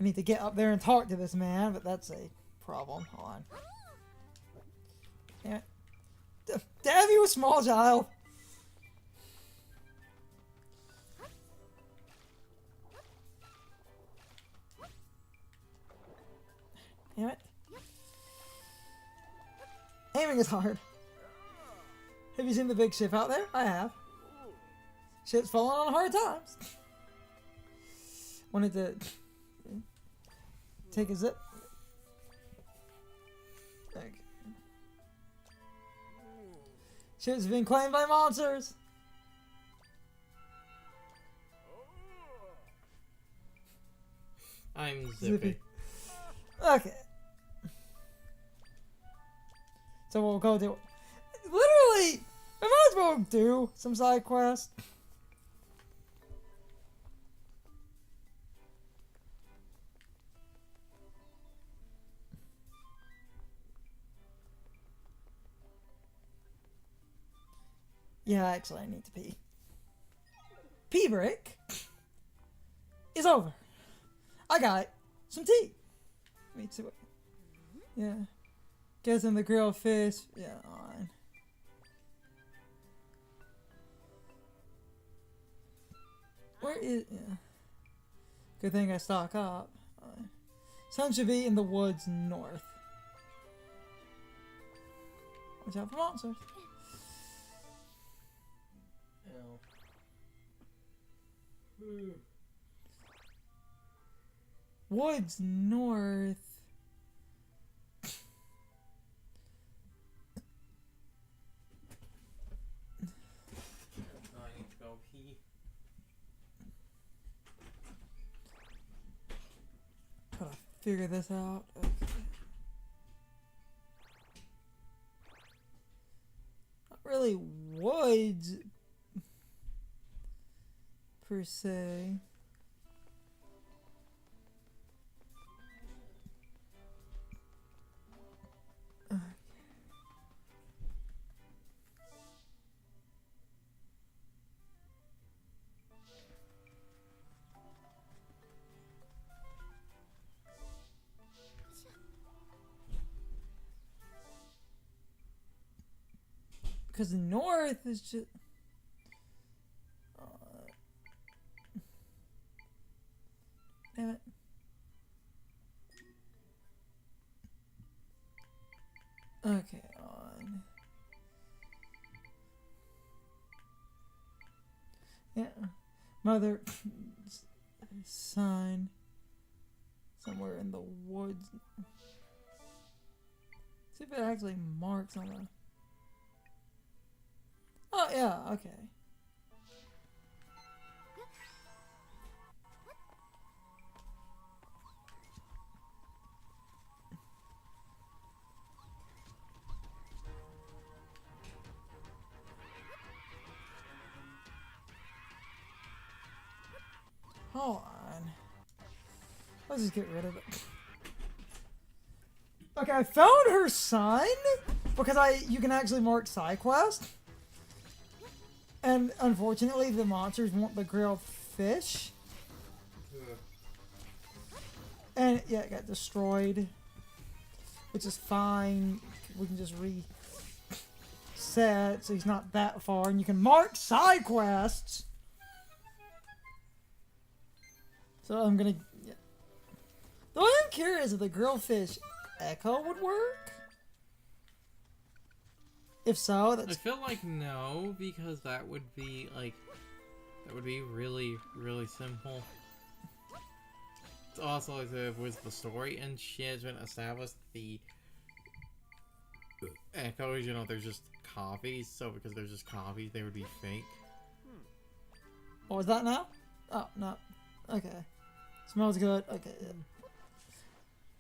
I need to get up there and talk to this man, but that's a problem. Hold on. Yeah. Damn you, a small child! Damn it. Aiming is hard. Have you seen the big ship out there? I have. Ship's falling on hard times. Wanted to take a zip. Okay. Ship's been claimed by monsters. I'm Zippy. Okay. So we'll go do... Literally, I might as well do some side quests. Yeah, actually, I need to pee. Pee break is over. I got some tea. Me too. Yeah. Guessing the grilled fish. Yeah, on. Where is... Yeah. Good thing I stock up. Sun should be in the woods north. Watch out for monsters. Woods north. I need to go pee. Gotta figure this out. Okay. Not really woods per se. Because north is just... damn it. Okay, on. Yeah. Mother... sign. Somewhere in the woods. See if it actually marks on the... oh, yeah, okay. Hold on. Let's just get rid of it. Okay, I found her sign because you can actually mark side quests. And unfortunately, the monsters want the grilled fish. And yeah, it got destroyed, which is fine. We can just reset, so he's not that far, and you can mark side quests. So I'm gonna. Yeah. Though I am curious if the grilled fish echo would work. If so, that's... I feel like no, because that would be like, that would be really, really simple. It's also like if with the story and shit has been established, the echoes, you know, they're just copies. So because they're just copies, they would be fake. What was that now? Oh no. Okay. Smells good. Okay. Yeah.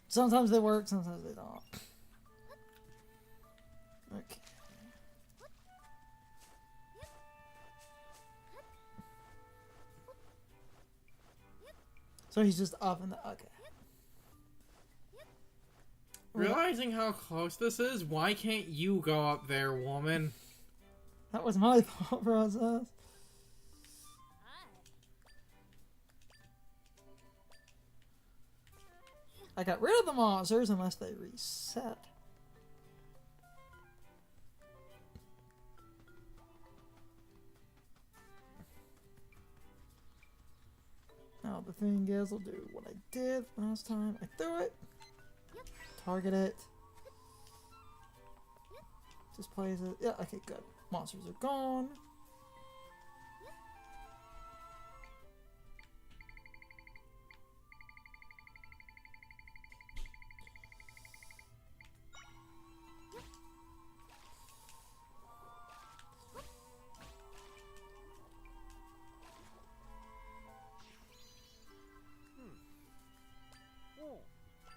Sometimes they work, sometimes they don't. Okay. So he's just up in the... okay. Realizing how close this is, why can't you go up there, woman? That was my thought process. I got rid of the monsters unless they reset. Now the thing is, I'll do what I did last time. I threw it. Target it. Just plays it. Yeah, okay, good. Monsters are gone.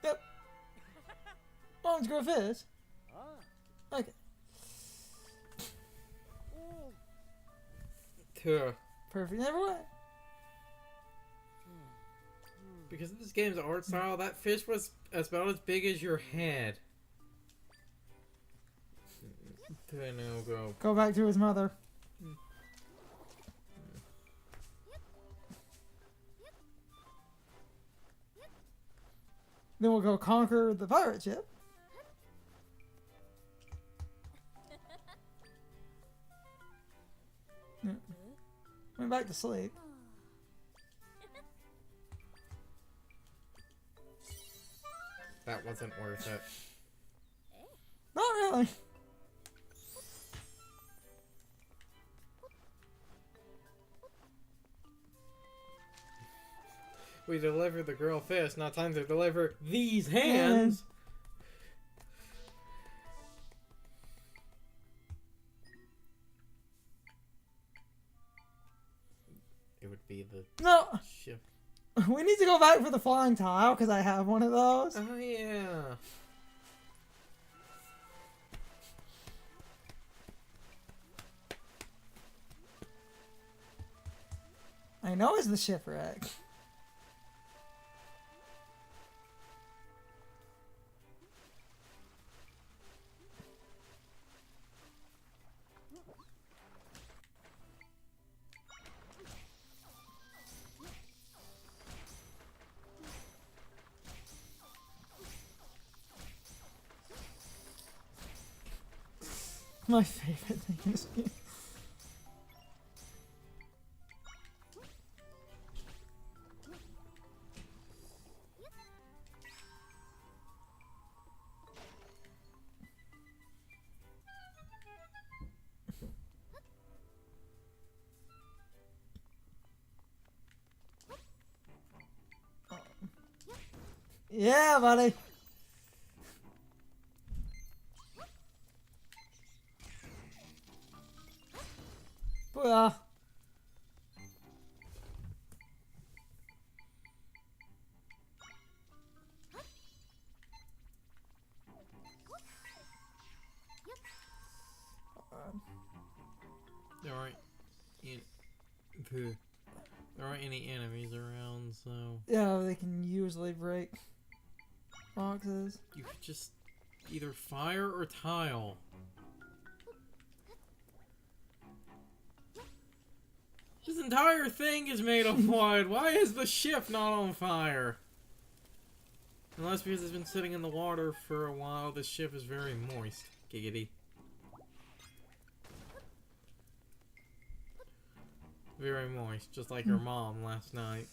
Yep. Long's grow fish. Okay. Tuh. Perfect in every way. Because of this game's art style, that fish was about as big as your head. No, go. Go back to his mother. Then we'll go conquer the pirate ship. Yeah. Went back to sleep. That wasn't worth it. Not really. We delivered the girl fish, not time to deliver these hands! It would be the No. ship. We need to go back for the flying tile because I have one of those. Oh, yeah. I know it's the shipwreck. My favorite thing in this game. Yeah, buddy. Booyah. There aren't there aren't any enemies around, so Yeah, they can usually break boxes. you could just either fire or tile. This entire thing is made of wood. Why is the ship not on fire? Unless because it's been sitting in the water for a while, the ship is very moist. Giggity. Very moist, just like your mom last night.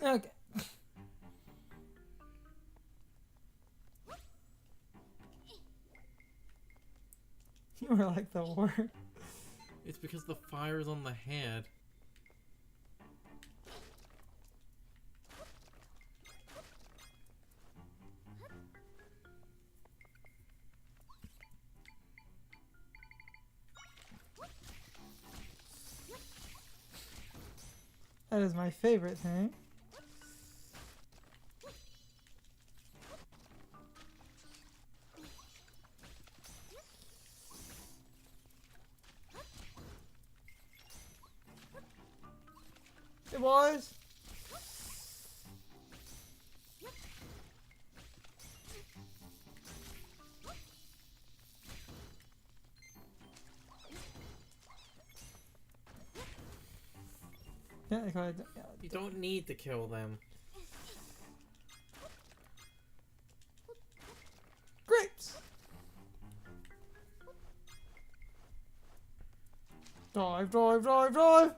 Okay. You were like the worst. It's because the fire's on the head. That is my favorite thing. Hey boys. Yeah, go ahead. Yeah, You don't need to kill them. grapes! Dive, dive, dive, dive!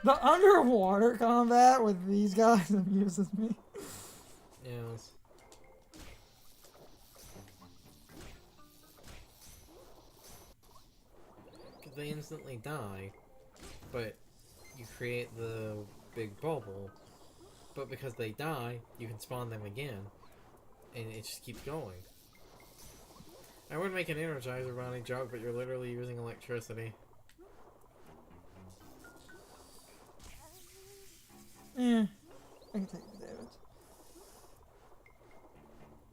The underwater combat with these guys amuses me. Yes. Because they instantly die, but you create the big bubble. But because they die, you can spawn them again, and it just keeps going. I would make an Energizer Bunny joke, but you're literally using electricity. I can take the damage.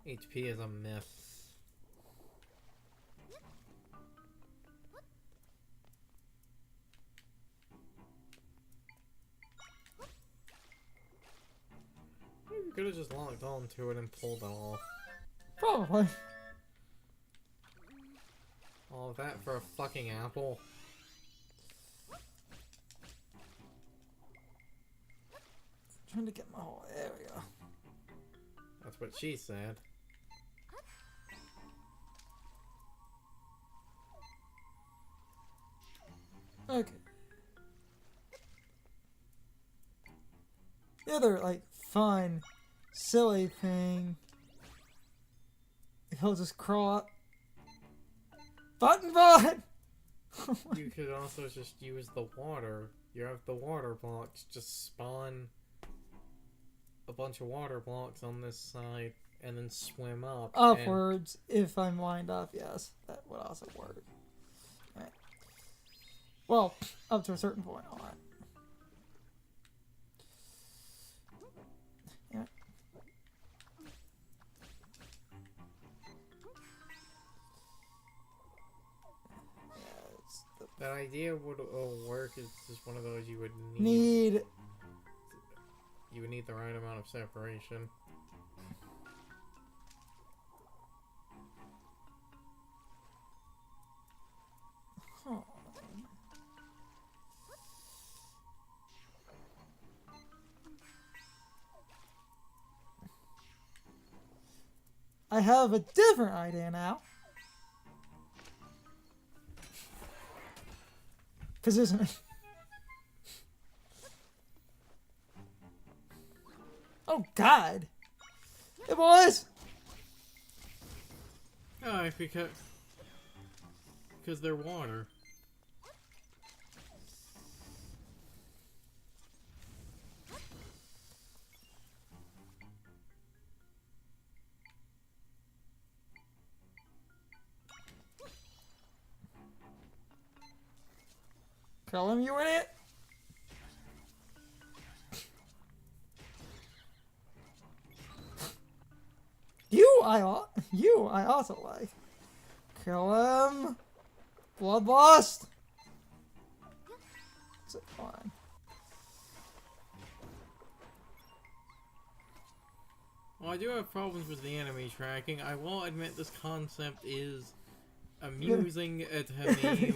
HP is a myth. You could have just locked on to it and pulled it off. Probably. All of that for a fucking apple. Trying to get my whole area. That's what she said. Okay. The other, like, fun, silly thing. He'll just crawl up. Button button! You could also just use the water. You have the water blocks. Just spawn a bunch of water blocks on this side and then swim up. Upwards, if I'm lined up, yes. That would also work. Alright. Well, up to a certain point on it. Yeah. That idea would work. It's just one of those you would need. You would need the right amount of separation. Huh. I have a different idea now. Positioning. Oh God! Hey boys! Oh, because they're water. Kill him, you idiot! You I also like. Kill him! Bloodlust! That's it, fine. Well, I do have problems with the enemy tracking. I will admit this concept is amusing to me.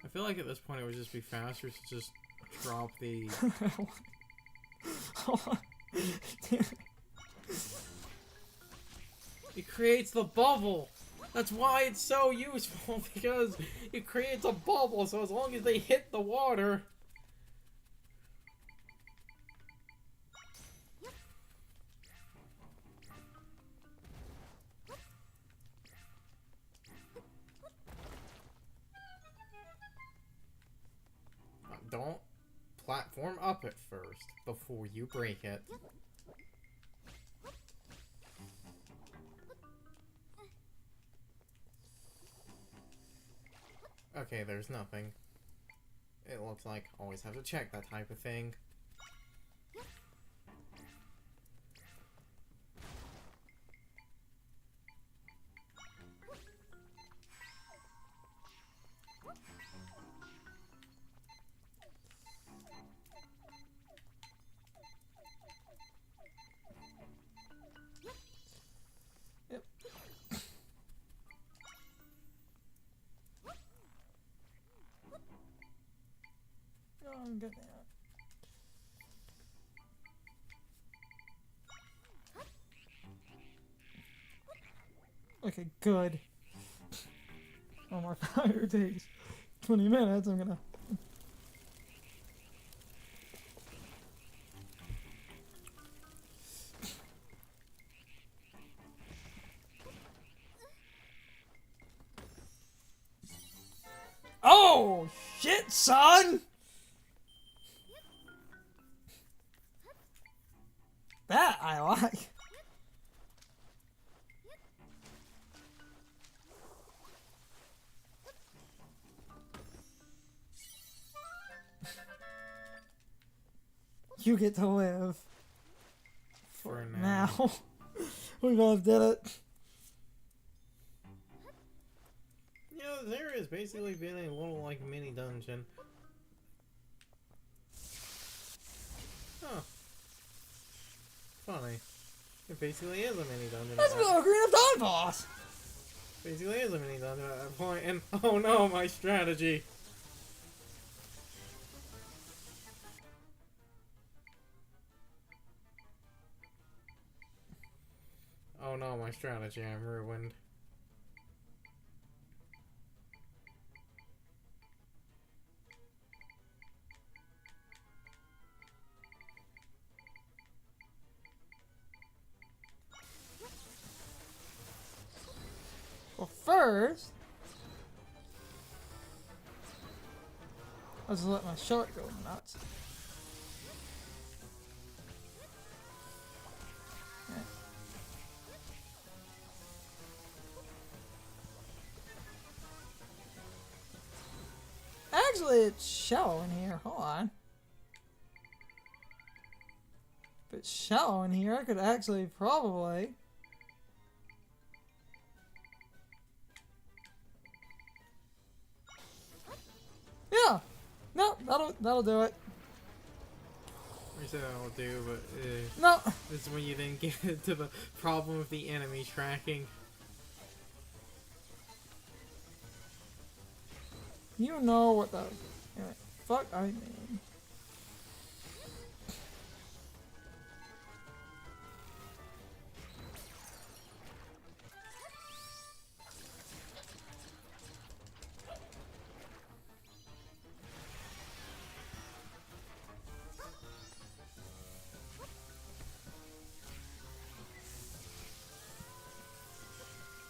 I feel like at this point it would just be faster to just drop the... It creates the bubble! That's why it's so useful, because it creates a bubble, so as long as they hit the water... Don't platform up it first, before you break it. Okay, there's nothing. It looks like always have to check that type of thing. I'm good now. Okay, good. Oh, my fire takes 20 minutes. I'm gonna. Oh, shit, son! That I like. You get to live. For now. Now. We both did it. You know, this area has basically been a little, like, mini dungeon. Huh. Funny. It basically is a mini dungeon. That's the Ocarina of Time boss! Basically is a mini dungeon at that point, and oh no, my strategy! Oh no, my strategy, I'm ruined. Well, first, I'll just let my shark go nuts. Actually, it's shallow in here. Hold on. If it's shallow in here, I could actually probably... Yeah! No, that'll do it. I said I'll do, but No! this is when you then get to the problem of the enemy tracking. You know what the... Anyway, fuck I mean.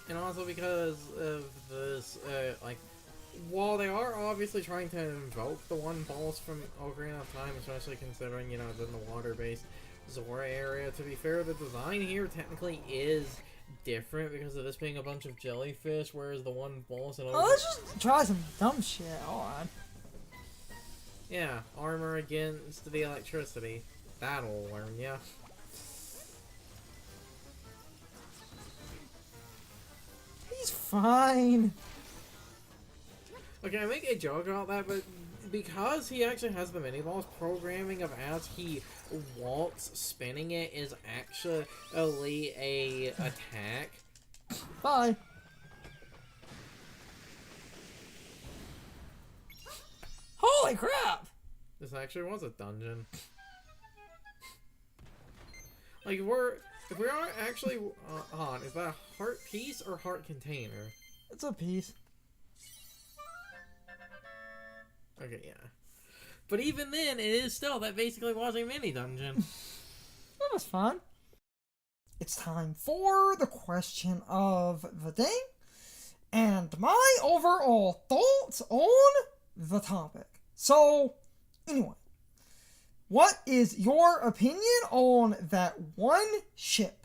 And also because of this, like, while they are obviously trying to invoke the one boss from Ocarina of Time, especially considering, you know, it's in the water-based Zora area, to be fair, the design here technically is different because of this being a bunch of jellyfish, whereas the one boss in Oh, let's just try some dumb shit. Hold on. Yeah, armor against the electricity. That'll learn ya. He's fine. Okay, I make a joke about that, but because he actually has the mini-boss, programming of as he walks, spinning it is actually a attack. Bye. Holy crap! This actually was a dungeon. Like, if we are actually on, is that a heart piece or heart container? It's a piece. Okay, yeah. But even then, it is still, that basically was a mini dungeon. That was fun. It's time for the question of the day and my overall thoughts on the topic. So, anyway, what is your opinion on that one ship?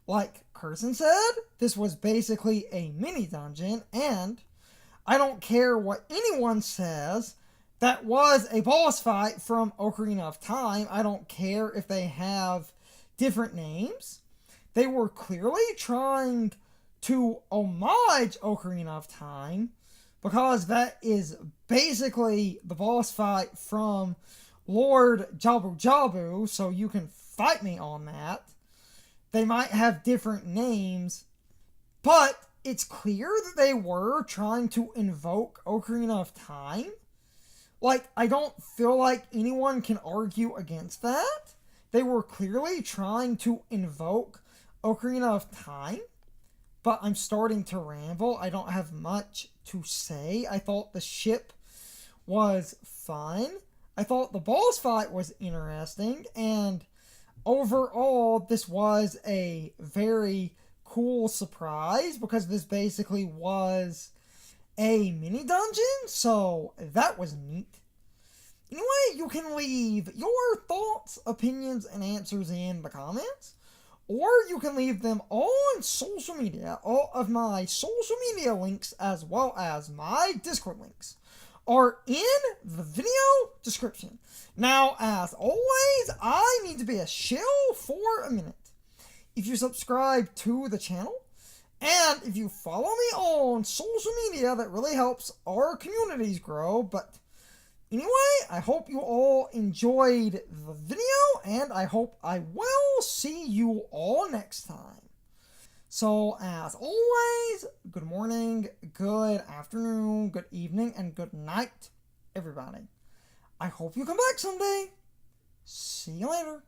Like Curson said, this was basically a mini dungeon, and I don't care what anyone says, that was a boss fight from Ocarina of Time. I don't care if they have different names. They were clearly trying to homage Ocarina of Time, because that is basically the boss fight from Lord Jabu Jabu, so you can fight me on that. They might have different names, but it's clear that they were trying to invoke Ocarina of Time. Like, I don't feel like anyone can argue against that. They were clearly trying to invoke Ocarina of Time, but I'm starting to ramble. I don't have much to say. I thought the ship was fun. I thought the boss fight was interesting, and overall, this was a very cool surprise because this basically was a mini dungeon, so that was neat. Anyway, you can leave your thoughts, opinions, and answers in the comments, or you can leave them on social media. All of my social media links, as well as my Discord links, are in the video description. Now, as always, I need to be a shill for a minute. If you subscribe to the channel, and if you follow me on social media, that really helps our communities grow. But anyway, I hope you all enjoyed the video, and I hope I will see you all next time. So, as always, good morning, good afternoon, good evening, and good night, everybody. I hope you come back someday. See you later.